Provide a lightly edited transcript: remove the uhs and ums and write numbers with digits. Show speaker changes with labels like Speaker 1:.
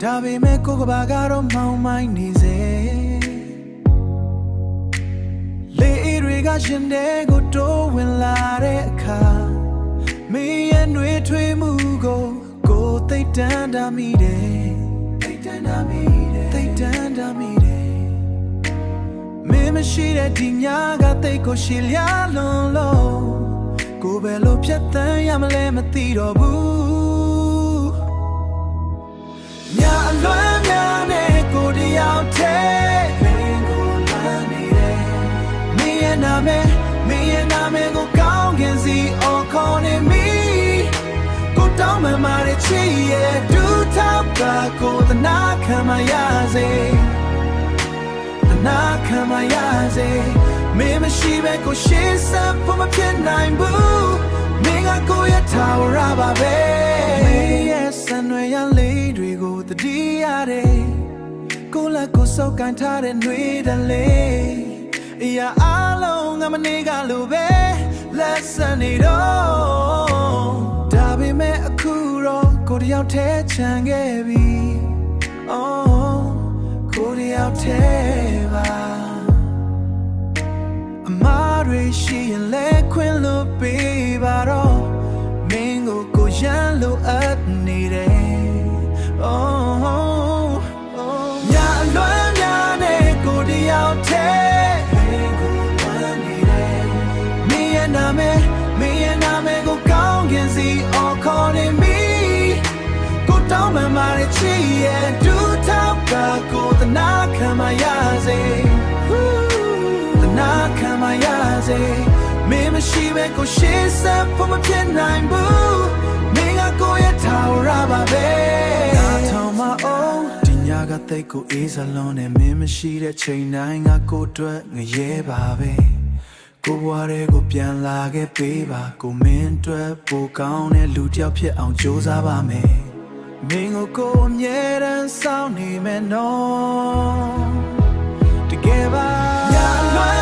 Speaker 1: ဒါပေမဲ့ကိုကဘာကတော့မောင်းမိုင်းနေစေလေတွေကရှင်တဲ့ကိုတိုးဝင်လာတဲ့အခါမင်းရဲ့နှွေးထွေးမှုကိုသိတန်တာမိတယ်သိတန်တာမိတယ်မင်းမရှိတဲ့ဒီညကသိကိုရှည်လျားလွန်လို့ကိုပဲလို့ဖြတ်သန်းရမလဲမသိတော့ဘူးညာအလွမ်းများနဲ့ကိုတယောက်တည်းမင်းကိုလမ်းနေတယ်မင်းရဲ့နာမည်ကိုကောင်းကင်စီအော်ခေါ်နေမိကိုတောင်းမှမာတဲ့ချစ်ရဲ့ဒူထောက်ကကိုသနာခံမရစေသနာခံမရစေမင်းမရှိပဲကိုရှေ့ဆက်ဖို့မဖြစ်နိုင်ဘူးမင်းကကိုရဲ့ထာဝရပါပဲမင်းရဲ့ဆံတွေရလေးတွေကိုတတိရတယ်ကိုလက်ကိုစောက်ကန်ထားတဲ့နှွေးတလေးအရာအလုံးငါမနေကလိုပဲလက်စနေတော့ဒါပေမဲ့အခုတော့ကိုတယောက်တည်းချန်ခဲ့ပြီ Oh ကိုတယောက်တည်းပါအမားတွေရှိရင်လက်ခွင့်လို့ပေးပါတော့မင်းကိုရမ်းလို့အပ်နေတယ် Oh ညာအလွမ်းများနဲ့ကိုတယောက်တည်းမင်းကိုဝမ်းနေတယ်မင်းရဲ့နာမည်ကိုကောင်းကင်စီအော်ခေါ်နေမိကိုတောင်းမှမာတဲ့ချစ်ရဲ့ဒူထောက်ကကိုသနာခံမရစေသနာခံမရစေမင်းမရှိပဲကိုရှေ့ဆက်ဖို့မဖြစ်နိုင်ဘူးမင်းကကိုရဲ့ထာဝရပါပဲငါထောင်မအောင်ဒီညကသိတ်ကိုအေးစလုံးနဲ့မင်းမရှိတဲ့ချိန်တိုင်းငါကိုအတွက်ငရဲပါပဲကိုဘွားတွေကိုပြန်လာခဲ့ပေးပါကိုမင်းအတွက်ပိုကောင်းတဲ့လူတစ်ယောက်ဖြစ်အောင်ကြိုးစားပါမယ်မင်းကိုအမြဲတမ်းစောင့်နေမယ်နော်တကယ်ပါညာလွမ်း